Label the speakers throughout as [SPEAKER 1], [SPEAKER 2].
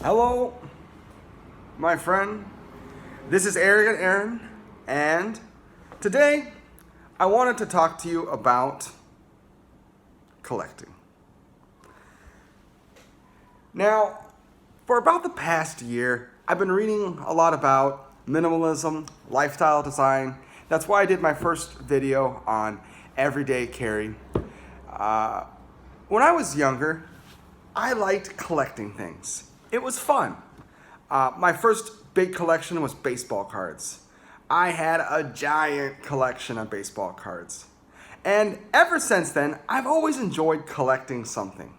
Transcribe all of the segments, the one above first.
[SPEAKER 1] Hello, my friend. This is Arrogant Aaron, and today I wanted to talk to you about collecting. Now, for about the past year, I've been reading a lot about minimalism, lifestyle design. That's why I did my first video on everyday carry. When I was younger, I liked collecting things. It was fun. My first big collection was baseball cards. I had a giant collection of baseball cards. And ever since then, I've always enjoyed collecting something.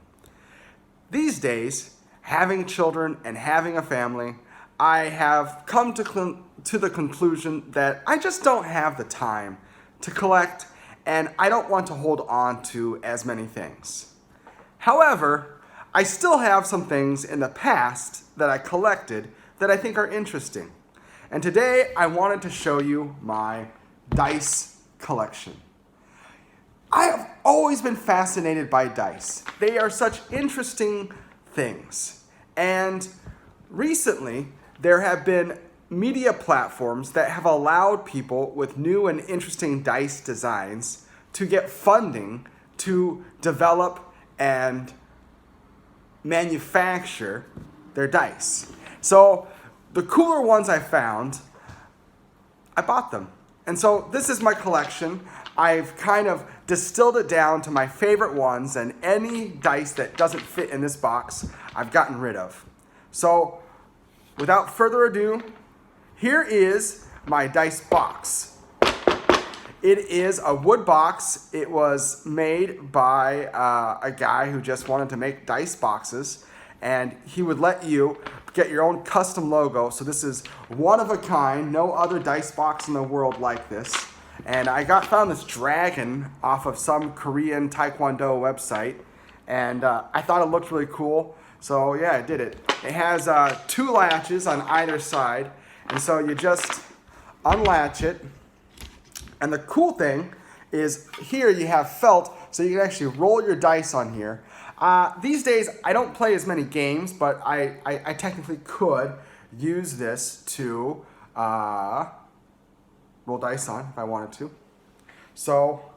[SPEAKER 1] These days, having children and having a family, I have come to the conclusion that I just don't have the time to collect, and I don't want to hold on to as many things. However, I still have some things in the past that I collected that I think are interesting. And today I wanted to show you my dice collection. I have always been fascinated by dice. They are such interesting things. And recently, there have been media platforms that have allowed people with new and interesting dice designs to get funding to develop and manufacture their dice. So the cooler ones I found, I bought them. And so this is my collection. I've kind of distilled it down to my favorite ones, and any dice that doesn't fit in this box, I've gotten rid of. So without further ado, here is my dice box. It is a wood box. It was made by a guy who just wanted to make dice boxes, and he would let you get your own custom logo. So this is one of a kind. No other dice box in the world like this. And I found this dragon off of some Korean Taekwondo website, and I thought it looked really cool. So yeah, I did it. It has 2 latches on either side, and so you just unlatch it. And the cool thing is here you have felt, so you can actually roll your dice on here. These days, I don't play as many games, but I technically could use this to roll dice on if I wanted to. So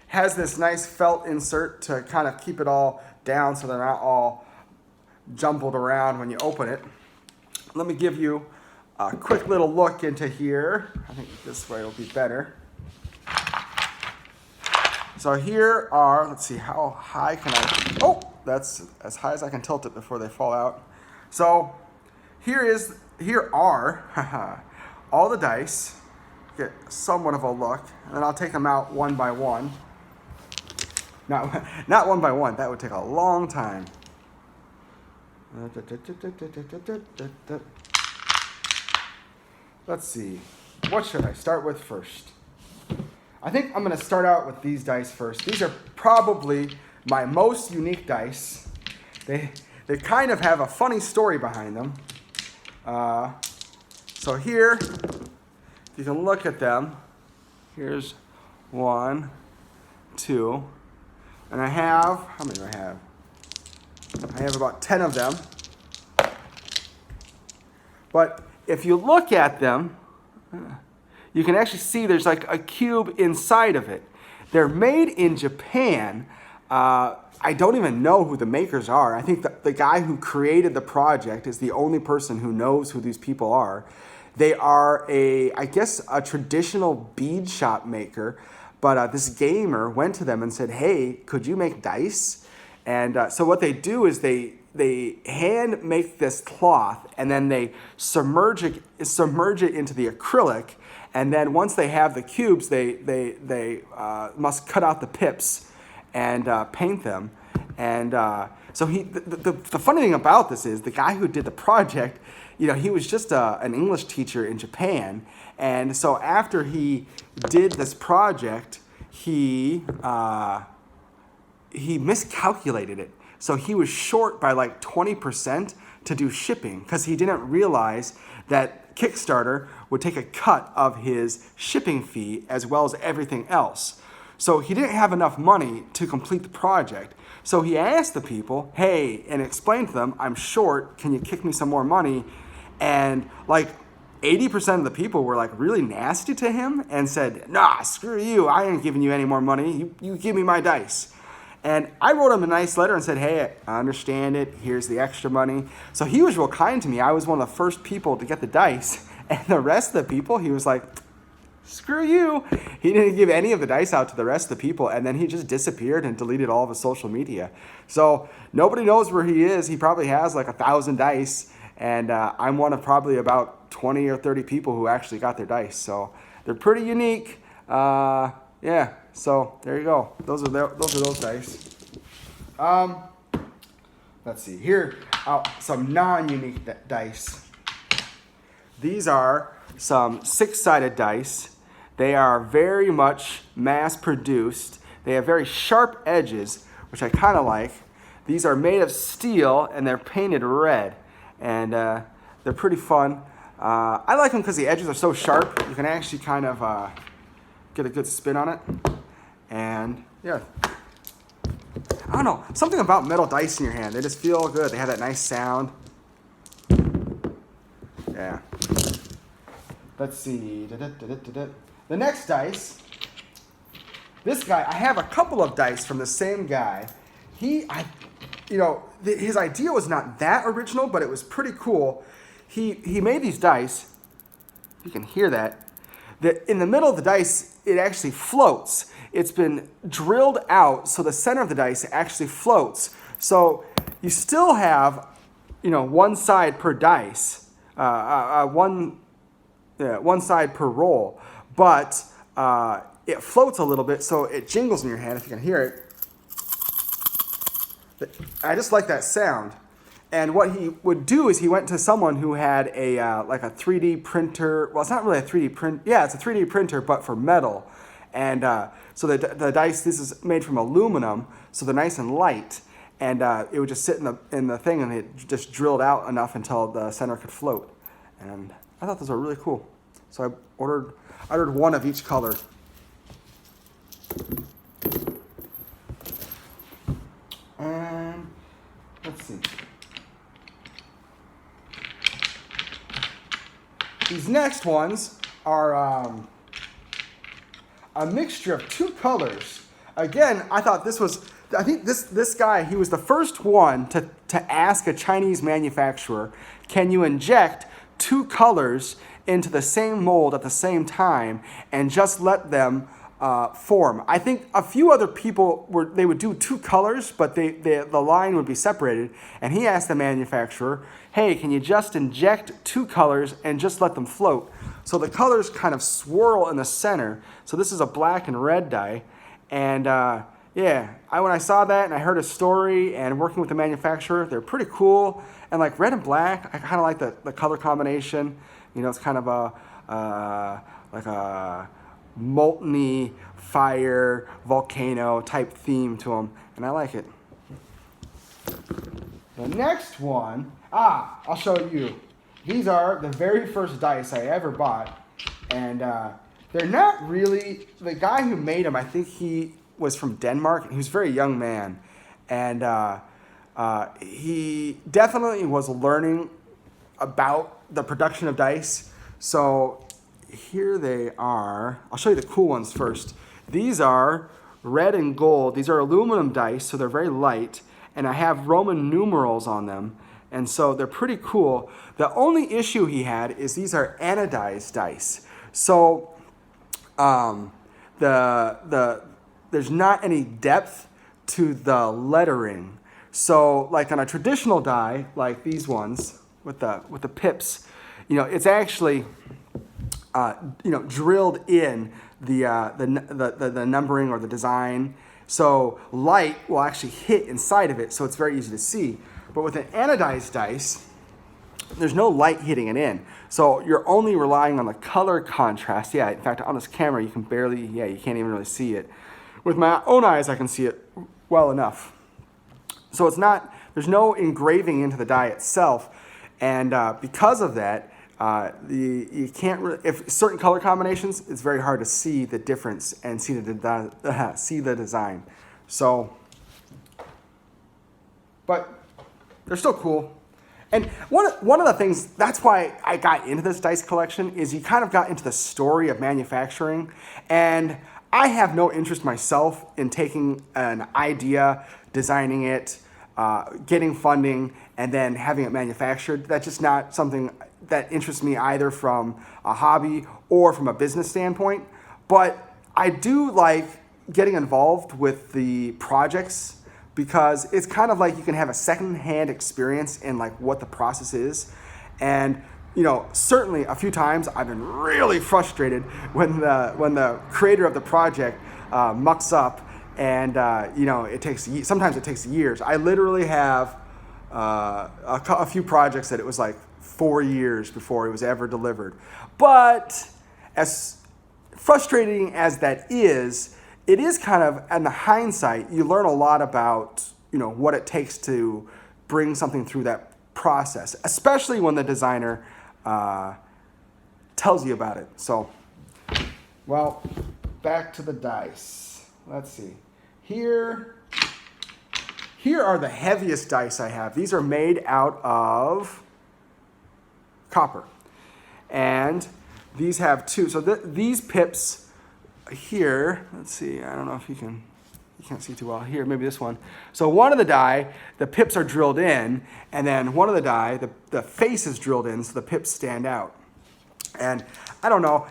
[SPEAKER 1] has this nice felt insert to kind of keep it all down so they're not all jumbled around when you open it. Let me give you a quick little look into here. I think this way will be better. So here are, let's see, how high can I, oh, that's as high as I can tilt it before they fall out. So here are all the dice. Get somewhat of a look, and then I'll take them out one by one. Not one by one, that would take a long time. Let's see, what should I start with first? I think I'm going to start out with these dice first. These are probably my most unique dice. They kind of have a funny story behind them. So here, if you can look at them, here's 1, 2, and I have, how many do I have? I have about 10 of them. But if you look at them, you can actually see there's like a cube inside of it. They're made in Japan. I don't even know who the makers are. I think the guy who created the project is the only person who knows who these people are. They are I guess a traditional bead shop maker, but this gamer went to them and said, hey, could you make dice? And so what they do is they hand make this cloth, and then they submerge it into the acrylic. And then once they have the cubes, they must cut out the pips and paint them. And so the funny thing about this is the guy who did the project, he was just an English teacher in Japan. And so after he did this project, he miscalculated it. So he was short by like 20% to do shipping because he didn't realize that Kickstarter would take a cut of his shipping fee as well as everything else. So he didn't have enough money to complete the project. So he asked the people, hey, and explained to them, I'm short, can you kick me some more money? And like 80% of the people were like really nasty to him and said, nah, screw you, I ain't giving you any more money, you give me my dice. And I wrote him a nice letter and said, hey, I understand it, here's the extra money. So he was real kind to me. I was one of the first people to get the dice, and the rest of the people, he was like, screw you. He didn't give any of the dice out to the rest of the people, and then he just disappeared and deleted all of his social media. So nobody knows where he is. He probably has like 1,000 dice, and I'm one of probably about 20 or 30 people who actually got their dice. So they're pretty unique. Yeah, so there you go. Those are those dice. Let's see here. Some non-unique dice. These are some 6-sided dice. They are very much mass-produced. They have very sharp edges, which I kind of like. These are made of steel, and they're painted red. And they're pretty fun. I like them because the edges are so sharp. You can actually kind of get a good spin on it. And, yeah. I don't know. Something about metal dice in your hand. They just feel good. They have that nice sound. Yeah. Let's see. The next dice, this guy, I have a couple of dice from the same guy. His idea was not that original, but it was pretty cool. He made these dice. You can hear that. In the middle of the dice, it actually floats. It's been drilled out, so the center of the dice actually floats. So you still have, one side per dice, one side per roll, but it floats a little bit, so it jingles in your hand if you can hear it. I just like that sound. And what he would do is he went to someone who had a 3D printer. Well, it's not really a 3D print. Yeah, it's a 3D printer, but for metal. And so the dice, this is made from aluminum, so they're nice and light. And it would just sit in the thing, and it just drilled out enough until the center could float. And I thought those were really cool. So I ordered one of each color. And let's see. These next ones are a mixture of 2 colors. Again, I think this guy, he was the first one to ask a Chinese manufacturer, can you inject 2 colors into the same mold at the same time and just let them form. I think a few other people they would do 2 colors, but the line would be separated. And he asked the manufacturer, hey, can you just inject 2 colors and just let them float? So the colors kind of swirl in the center. So this is a black and red die. And when I saw that and I heard a story and working with the manufacturer, they're pretty cool. And like red and black, I kind of like the color combination. It's kind of like a molten fire volcano type theme to them, and I like it. The next one, I'll show you. These are the very first dice I ever bought, and they're not really, the guy who made them, I think he was from Denmark, and he was a very young man, and he definitely was learning about the production of dice. So here they are. I'll show you the cool ones first. These are red and gold. These are aluminum dice, so they're very light, and I have Roman numerals on them, and so they're pretty cool. The only issue he had is these are anodized dice. So there's not any depth to the lettering. So like on a traditional die, like these ones with the pips, it's actually drilled in the numbering or the design. So light will actually hit inside of it, so it's very easy to see. But with an anodized dice, there's no light hitting it in. So you're only relying on the color contrast. Yeah, in fact, on this camera, you can't even really see it. With my own eyes, I can see it well enough. So there's no engraving into the die itself. And because of that, you can't really, if certain color combinations, it's very hard to see the difference and see the design. So but they're still cool. And one of the things, that's why I got into this dice collection, is you kind of got into the story of manufacturing. And I have no interest myself in taking an idea, designing it, getting funding, and then having it manufactured. That's just not something that interests me either from a hobby or from a business standpoint. But I do like getting involved with the projects, because it's kind of like you can have a secondhand experience in like what the process is. And certainly a few times I've been really frustrated when the creator of the project mucks up, and sometimes it takes years. I literally have a few projects that it was like 4 years before it was ever delivered. But as frustrating as that is, it is kind of, in the hindsight, you learn a lot about, what it takes to bring something through that process, especially when the designer tells you about it. So, well, back to the dice. Let's see. Here are the heaviest dice I have. These are made out of copper. And these have two. So these pips here, let's see, I don't know if you can't see too well here, maybe this one. So one of the die, the pips are drilled in, and then one of the die, the face is drilled in, so the pips stand out. And I don't know,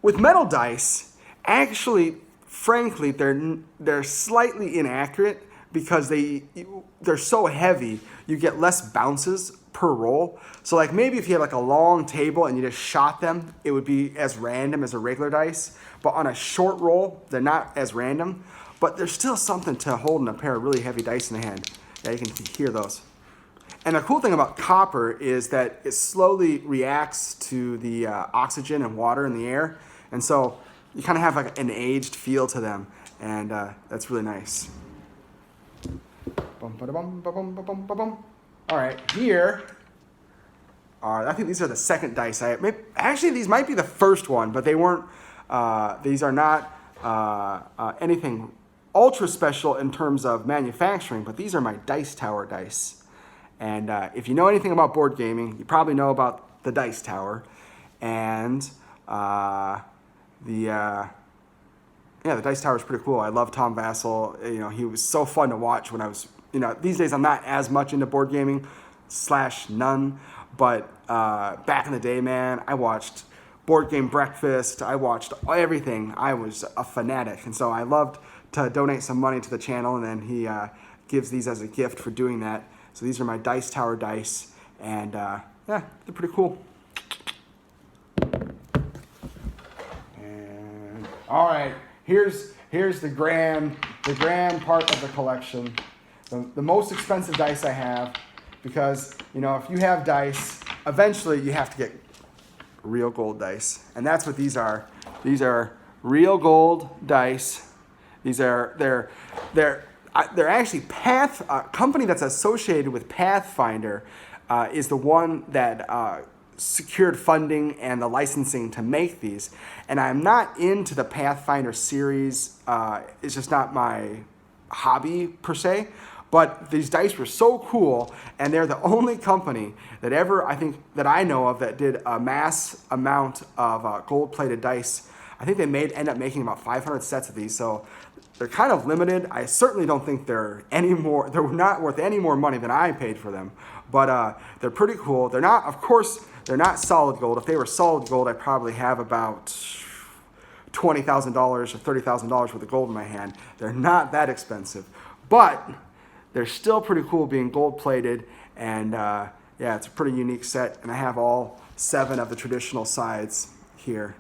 [SPEAKER 1] with metal dice, actually, frankly, they're slightly inaccurate, because they're so heavy, you get less bounces per roll. So like maybe if you had like a long table and you just shot them, it would be as random as a regular dice. But on a short roll, they're not as random. But there's still something to holding a pair of really heavy dice in the hand. Yeah, you can hear those. And the cool thing about copper is that it slowly reacts to the oxygen and water in the air. And so you kind of have like an aged feel to them. And that's really nice. All right, here are, I think these are the second dice actually these might be the first one, but they weren't, these are not anything ultra special in terms of manufacturing, but these are my dice tower dice. And if you know anything about board gaming, you probably know about the dice tower. And the dice tower is pretty cool. I love Tom Vassell. He was so fun to watch when I was, these days I'm not as much into board gaming / none, but back in the day, man, I watched Board Game Breakfast. I watched everything. I was a fanatic. And so I loved to donate some money to the channel, and then he gives these as a gift for doing that. So these are my dice tower dice, and they're pretty cool. And all right. Here's the grand part of the collection, the most expensive dice I have, because if you have dice, eventually you have to get real gold dice, and that's what these are. These are real gold dice. They're actually a company that's associated with Pathfinder is the one that secured funding and the licensing to make these. And I'm not into the Pathfinder series. It's just not my hobby per se. But these dice were so cool, and they're the only company that I know of that did a mass amount of gold-plated dice. I think they end up making about 500 sets of these, so they're kind of limited. I certainly don't think they're not worth any more money than I paid for them. But they're pretty cool. They're not solid gold. If they were solid gold, I'd probably have about $20,000 or $30,000 worth of gold in my hand. They're not that expensive, but they're still pretty cool being gold-plated, and it's a pretty unique set. And I have all 7 of the traditional sides here.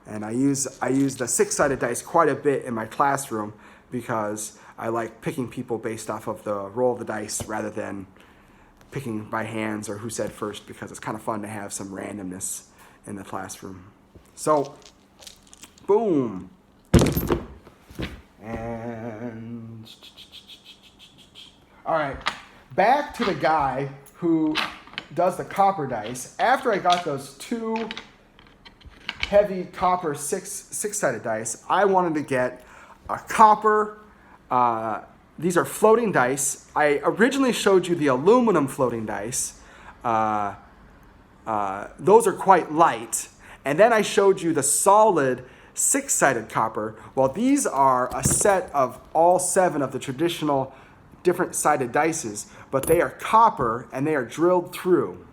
[SPEAKER 1] And I use the 6-sided dice quite a bit in my classroom, because I like picking people based off of the roll of the dice rather than picking by hands or who said first, because it's kind of fun to have some randomness in the classroom. So, boom. And all right, back to the guy who does the copper dice. After I got those 2 heavy copper six-sided dice, I wanted to get a copper these are floating dice. I originally showed you the aluminum floating dice. Those are quite light. And then I showed you the solid 6-sided copper. Well, these are a set of all 7 of the traditional different sided dices, but they are copper and they are drilled through.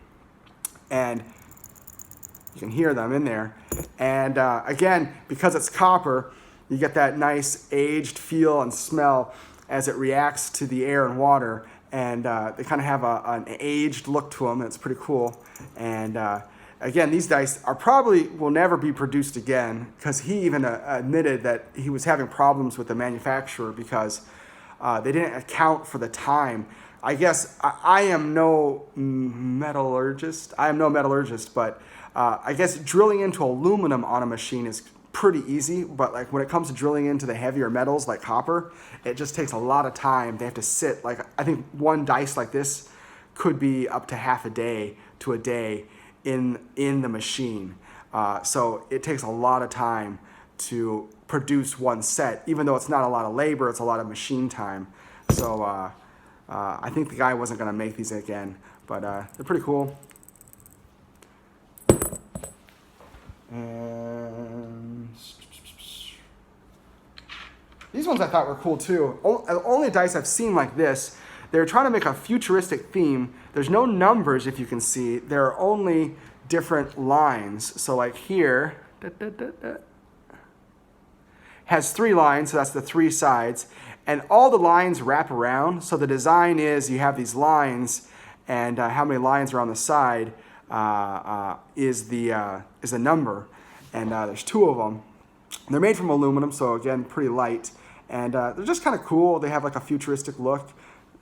[SPEAKER 1] And you can hear them in there. And again, because it's copper, you get that nice aged feel and smell as it reacts to the air and water. And they kind of have an aged look to them. And it's pretty cool. And again, these dice are probably will never be produced again, because he even admitted that he was having problems with the manufacturer because they didn't account for the time. I guess I am no metallurgist. But I guess drilling into aluminum on a machine is pretty easy. But like when it comes to drilling into the heavier metals like copper, it just takes a lot of time. They have to sit, like I think one dice like this could be up to half a day to a day in the machine. So it takes a lot of time to produce one set, even though it's not a lot of labor, it's a lot of machine time. So I think the guy wasn't gonna make these again, but they're pretty cool. And these ones I thought were cool too. Only dice I've seen like this. They're trying to make a futuristic theme. There's no numbers, if you can see. There are only different lines. So like here, has 3 lines, so that's the 3 sides. And all the lines wrap around. So the design is you have these lines, and how many lines are on the side is the number. And there's 2 of them. They're made from aluminum, so again, pretty light. And they're just kind of cool. They have like a futuristic look.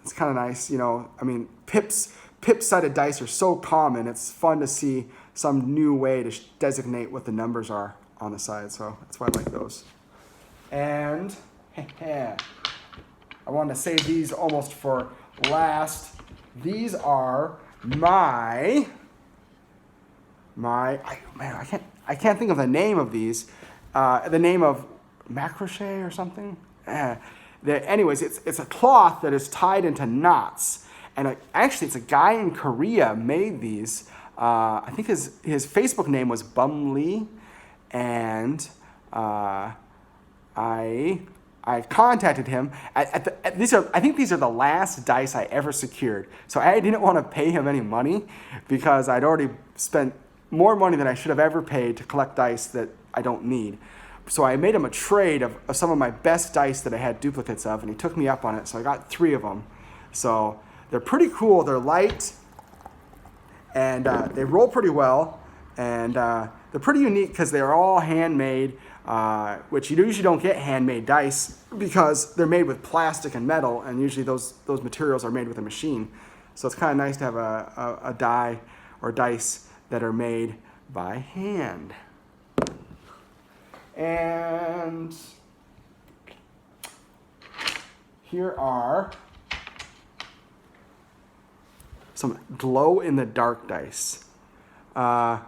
[SPEAKER 1] It's kind of nice, you know. I mean, pip-sided dice are so common. It's fun to see some new way to designate what the numbers are on the side. So that's why I like those. And I wanted to save these almost for last. These are I can't think of the name of these. The name of macrochet or something. Anyways, it's a cloth that is tied into knots, and actually it's a guy in Korea made these. I think his Facebook name was Bum Lee, and I contacted him. I think these are the last dice I ever secured. So I didn't want to pay him any money because I'd already spent more money than I should have ever paid to collect dice that I don't need. So I made him a trade of some of my best dice that I had duplicates of, and he took me up on it. So I got 3 of them. So they're pretty cool. They're light, and they roll pretty well, and they're pretty unique because they're all handmade, which you usually don't get handmade dice because they're made with plastic and metal, and usually those materials are made with a machine. So it's kind of nice to have a die or dice that are made by hand. And here are some glow-in-the-dark dice. Yeah,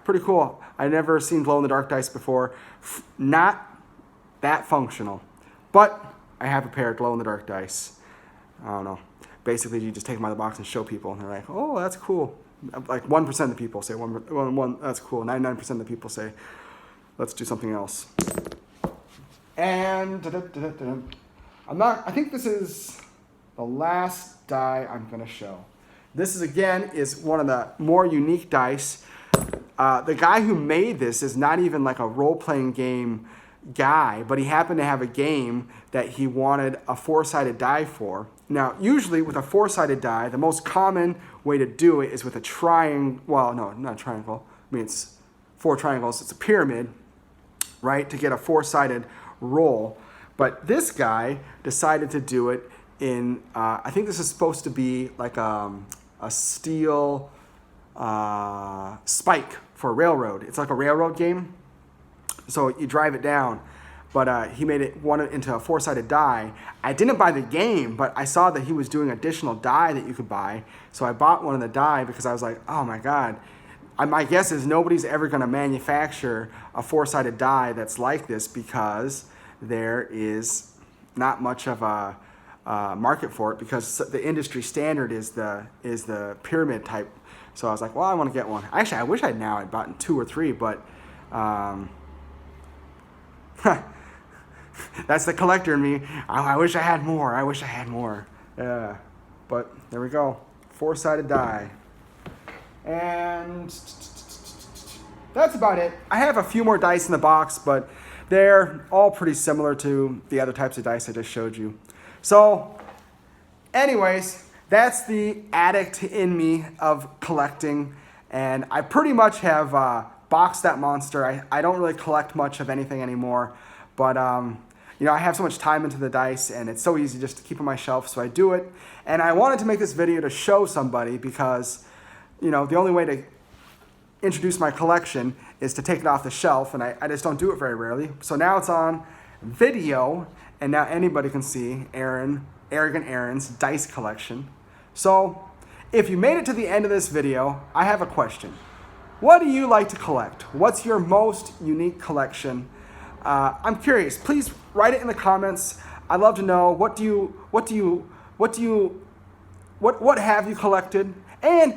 [SPEAKER 1] pretty cool. I've never seen glow-in-the-dark dice before. Not that functional, but I have a pair of glow-in-the-dark dice. I don't know. Basically, you just take them out of the box and show people, and they're like, "Oh, that's cool." Like 1% of the people say, "One, that's cool." 99% of the people say, "Let's do something else." And I think this is the last die I'm going to show. This is one of the more unique dice. The guy who made this is not even like a role-playing game guy, but he happened to have a game that he wanted a 4-sided die for. Now, usually with a 4-sided die, the most common way to do it is with a triangle. Well, no, not a triangle. I mean, it's 4 triangles. It's a pyramid, right, to get a 4-sided roll. But this guy decided to do it in, I think this is supposed to be like a steel spike for a railroad. It's like a railroad game. So you drive it down. But he made it into a 4-sided die. I didn't buy the game, but I saw that he was doing additional die that you could buy. So I bought one of the die because I was like, oh my God. My guess is nobody's ever going to manufacture a 4-sided die that's like this because there is not much of a market for it because the industry standard is the pyramid type. So I was like, well, I want to get one. Actually, I wish I'd bought 2 or 3, but that's the collector in me. I wish I had more. I wish I had more. Yeah, but there we go. 4-sided die. And that's about it. I have a few more dice in the box, but they're all pretty similar to the other types of dice I just showed you. So, anyways, that's the addict in me of collecting. And I pretty much have boxed that monster. I don't really collect much of anything anymore. But, you know, I have so much time into the dice, and it's so easy just to keep on my shelf, so I do it. And I wanted to make this video to show somebody because, you know, the only way to introduce my collection is to take it off the shelf, and I just don't do it very rarely. So now it's on video, and now anybody can see Arrogant Aaron's dice collection. So if you made it to the end of this video, I have a question. What do you like to collect? What's your most unique collection? I'm curious. Please write it in the comments. I'd love to know what have you collected, and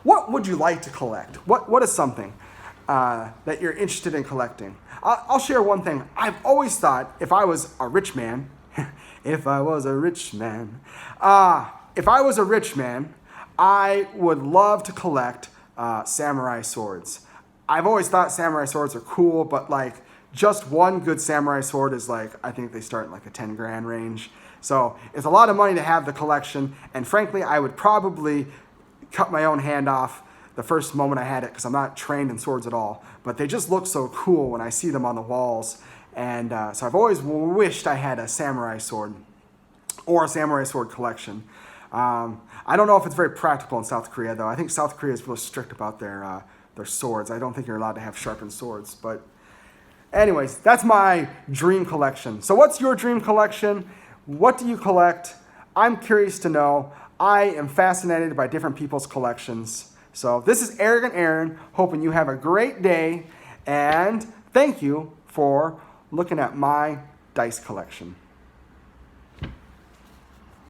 [SPEAKER 1] what would you like to collect? What is something that you're interested in collecting? I'll share one thing. I've always thought if I was a rich man, if I was a rich man, I would love to collect samurai swords. I've always thought samurai swords are cool, but like just one good samurai sword is like, I think they start in like the 10 grand range. So it's a lot of money to have the collection, and frankly, I would probably cut my own hand off the first moment I had it because I'm not trained in swords at all. But they just look so cool when I see them on the walls. And so I've always wished I had a samurai sword or a samurai sword collection. I don't know if it's very practical in South Korea, though. I think South Korea is real strict about their swords. I don't think you're allowed to have sharpened swords. But anyways, that's my dream collection. So what's your dream collection? What do you collect? I'm curious to know. I am fascinated by different people's collections. So this is Arrogant Aaron, hoping you have a great day, and thank you for looking at my dice collection.